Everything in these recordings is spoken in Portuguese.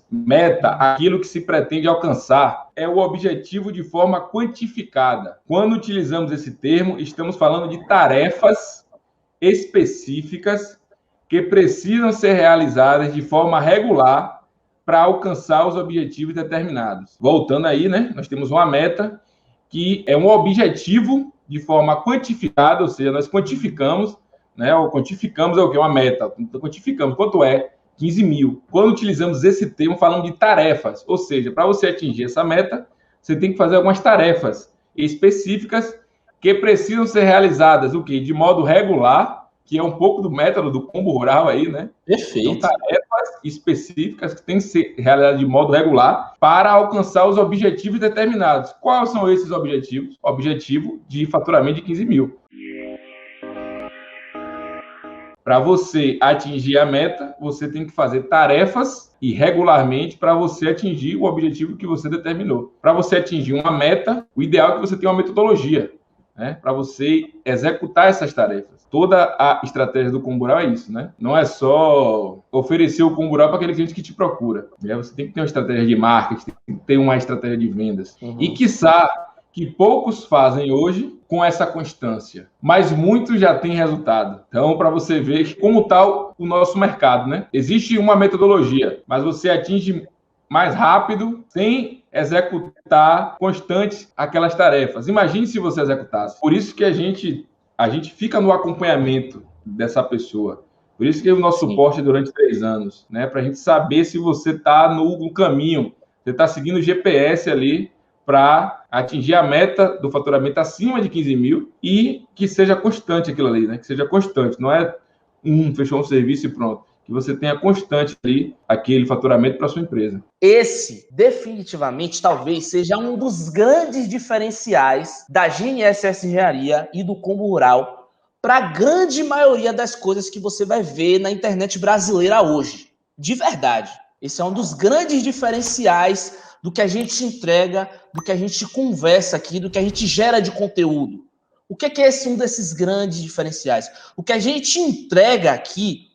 Meta, aquilo que se pretende alcançar, é o objetivo de forma quantificada. Quando utilizamos esse termo, estamos falando de tarefas específicas que precisam ser realizadas de forma regular para alcançar os objetivos determinados. Voltando aí, né? Nós temos uma meta que é um objetivo de forma quantificada, ou seja, nós quantificamos, né? Ou quantificamos é o que? Uma meta. Então, quantificamos quanto é 15 mil. Quando utilizamos esse termo, falamos de tarefas, ou seja, para você atingir essa meta, você tem que fazer algumas tarefas específicas que precisam ser realizadas, o quê? De modo regular, que é um pouco do método do combo rural aí, né? Perfeito. Então, tarefas específicas que têm que ser realizadas de modo regular para alcançar os objetivos determinados. Quais são esses objetivos? Objetivo de faturamento de 15 mil. Para você atingir a meta, você tem que fazer tarefas e regularmente para você atingir o objetivo que você determinou. Para você atingir uma meta, o ideal é que você tenha uma metodologia, né, para você executar essas tarefas. Toda a estratégia do Combo Rural é isso, né? Não é só oferecer o Combo Rural para aquele cliente que te procura. Né? Você tem que ter uma estratégia de marketing, tem que ter uma estratégia de vendas. E, quiçá, que poucos fazem hoje com essa constância, mas muitos já têm resultado. Então, para você ver como está o nosso mercado, né? Existe uma metodologia, mas você atinge mais rápido sem executar constantes aquelas tarefas. Imagine se você executasse. Por isso que a gente fica no acompanhamento dessa pessoa. Por isso que o nosso suporte é durante 3 anos, né? Para a gente saber se você está no caminho, você está seguindo o GPS ali para atingir a meta do faturamento acima de 15 mil e que seja constante aquilo ali, né? Que seja constante, não é fechou um serviço e pronto. Que você tenha constante ali aquele faturamento para sua empresa. Esse, definitivamente, talvez seja um dos grandes diferenciais da GNSS Engenharia e do Combo Rural para a grande maioria das coisas que você vai ver na internet brasileira hoje. De verdade. Esse é um dos grandes diferenciais do que a gente entrega, do que a gente conversa aqui, do que a gente gera de conteúdo. O que é esse um desses grandes diferenciais? O que a gente entrega aqui,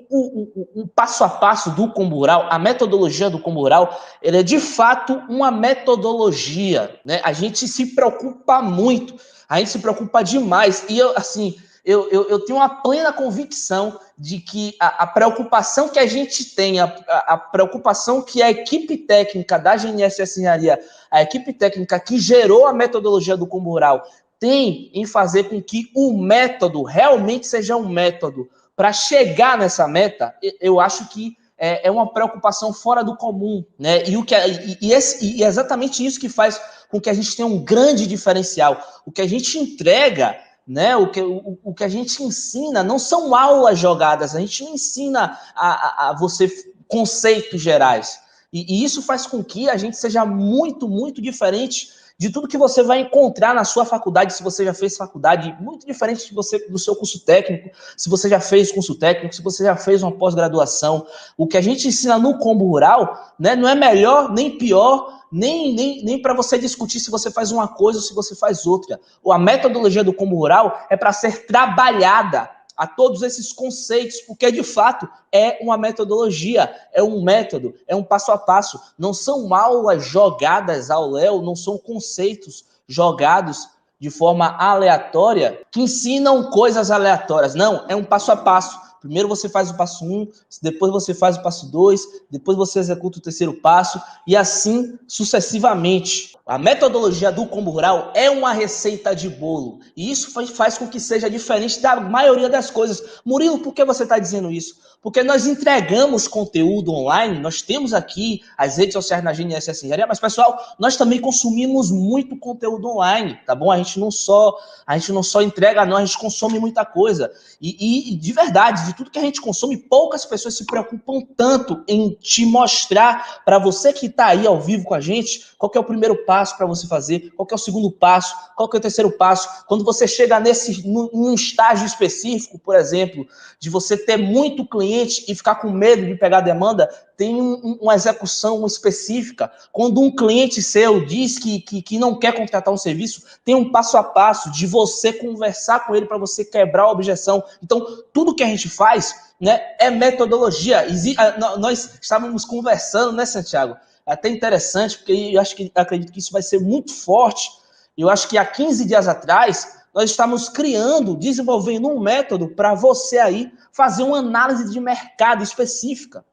o passo a passo do Combo Rural, a metodologia do Combo Rural, ele é de fato uma metodologia, né? A gente se preocupa muito, a gente se preocupa demais. E eu tenho uma plena convicção de que a preocupação que a gente tem, a preocupação que a equipe técnica da GNSS Engenharia, a equipe técnica que gerou a metodologia do Combo Rural, tem em fazer com que o método realmente seja um método para chegar nessa meta, eu acho que é uma preocupação fora do comum, né? E é exatamente isso que faz com que a gente tenha um grande diferencial. O que a gente entrega, né? O que a gente ensina não são aulas jogadas, a gente não ensina a você conceitos gerais. E isso faz com que a gente seja muito, muito diferente de tudo que você vai encontrar na sua faculdade, se você já fez faculdade, muito diferente do seu curso técnico, se você já fez curso técnico, se você já fez uma pós-graduação. O que a gente ensina no Combo Rural, né, não é melhor nem pior, nem para você discutir se você faz uma coisa ou se você faz outra. A metodologia do Combo Rural é para ser trabalhada a todos esses conceitos, porque de fato é uma metodologia, é um método, é um passo a passo. Não são aulas jogadas ao léu, não são conceitos jogados de forma aleatória que ensinam coisas aleatórias. Não, é um passo a passo. Primeiro você faz o passo 1, depois você faz o passo 2, depois você executa o terceiro passo e assim sucessivamente. A metodologia do Combo Rural é uma receita de bolo e isso faz com que seja diferente da maioria das coisas. Murilo, por que você está dizendo isso? Porque nós entregamos conteúdo online, nós temos aqui as redes sociais na GNSS Engenharia, mas, pessoal, nós também consumimos muito conteúdo online, tá bom? A gente não só entrega, não, a gente consome muita coisa. E de verdade, de tudo que a gente consome, poucas pessoas se preocupam tanto em te mostrar para você que está aí ao vivo com a gente, qual que é o primeiro passo para você fazer, qual que é o segundo passo, qual que é o terceiro passo. Quando você chega num estágio específico, por exemplo, de você ter muito cliente e ficar com medo de pegar demanda, tem uma execução específica. Quando um cliente seu diz que não quer contratar um serviço, tem um passo a passo de você conversar com ele para você quebrar a objeção. Então, tudo que a gente faz né? É metodologia. Nós estávamos conversando, né, Santiago? É até interessante, porque eu acredito que isso vai ser muito forte. Eu acho que há 15 dias atrás, nós estamos desenvolvendo um método para você aí fazer uma análise de mercado específica.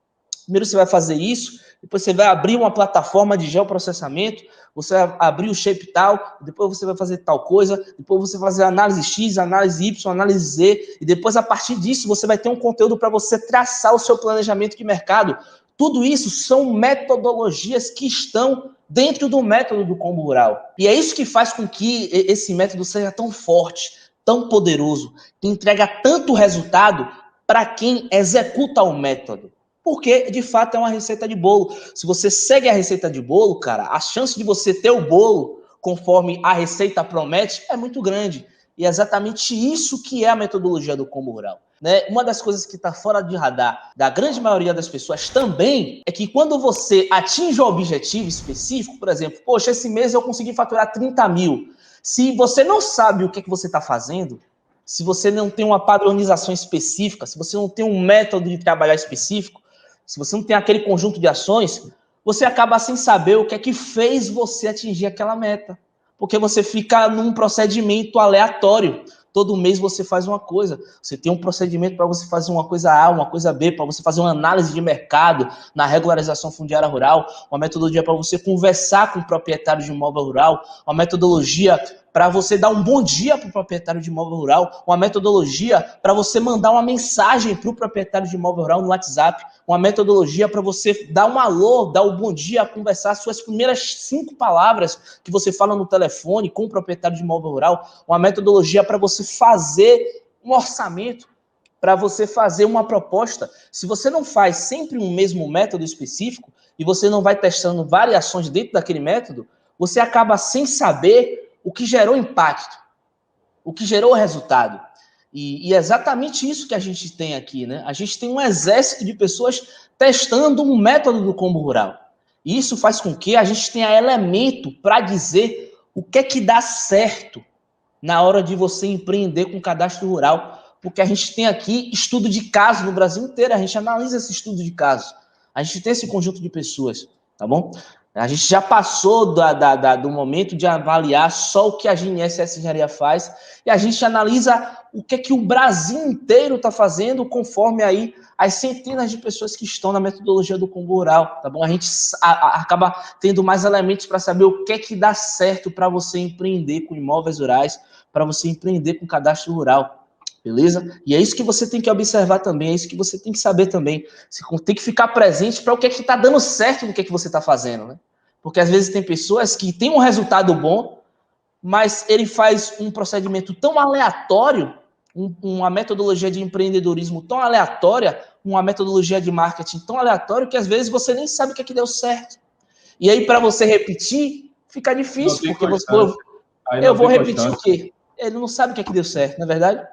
Primeiro você vai fazer isso, depois você vai abrir uma plataforma de geoprocessamento, você vai abrir o shape tal, depois você vai fazer tal coisa, depois você vai fazer análise X, análise Y, análise Z, e depois a partir disso você vai ter um conteúdo para você traçar o seu planejamento de mercado. Tudo isso são metodologias que estão dentro do método do Combo Rural. E é isso que faz com que esse método seja tão forte, tão poderoso, que entrega tanto resultado para quem executa o método. Porque, de fato, é uma receita de bolo. Se você segue a receita de bolo, cara, a chance de você ter o bolo conforme a receita promete é muito grande. E é exatamente isso que é a metodologia do Combo Rural. Né? Uma das coisas que está fora de radar da grande maioria das pessoas também é que quando você atinge o objetivo específico, por exemplo, poxa, esse mês eu consegui faturar 30 mil. Se você não sabe o que você está fazendo, se você não tem uma padronização específica, se você não tem um método de trabalhar específico, se você não tem aquele conjunto de ações, você acaba sem saber o que é que fez você atingir aquela meta. Porque você fica num procedimento aleatório. Todo mês você faz uma coisa. Você tem um procedimento para você fazer uma coisa A, uma coisa B, para você fazer uma análise de mercado na regularização fundiária rural, uma metodologia para você conversar com o proprietário de imóvel rural, uma metodologia para você dar um bom dia para o proprietário de imóvel rural, uma metodologia para você mandar uma mensagem para o proprietário de imóvel rural no WhatsApp, uma metodologia para você dar um alô, dar um bom dia, conversar suas primeiras 5 palavras que você fala no telefone com o proprietário de imóvel rural, uma metodologia para você fazer um orçamento, para você fazer uma proposta. Se você não faz sempre um mesmo método específico e você não vai testando variações dentro daquele método, você acaba sem saber o que gerou impacto, o que gerou resultado. E é exatamente isso que a gente tem aqui, né? A gente tem um exército de pessoas testando um método do Combo Rural. E isso faz com que a gente tenha elemento para dizer o que é que dá certo na hora de você empreender com cadastro rural. Porque a gente tem aqui estudo de caso no Brasil inteiro, a gente analisa esse estudo de caso. A gente tem esse conjunto de pessoas, tá bom? A gente já passou do momento de avaliar só o que a GNSS Engenharia faz e a gente analisa o que é que o Brasil inteiro está fazendo conforme aí as centenas de pessoas que estão na metodologia do Combo Rural, tá bom? A gente acaba tendo mais elementos para saber o que é que dá certo para você empreender com imóveis rurais, para você empreender com cadastro rural. Beleza? E é isso que você tem que observar também, é isso que você tem que saber também. Você tem que ficar presente para o que é que está dando certo no que é que você está fazendo, né? Porque às vezes tem pessoas que têm um resultado bom, mas ele faz um procedimento tão aleatório, uma metodologia de empreendedorismo tão aleatória, uma metodologia de marketing tão aleatória, que às vezes você nem sabe o que é que deu certo. E aí, para você repetir, fica difícil, porque eu vou repetir o quê? Ele não sabe o que é que deu certo, não é verdade?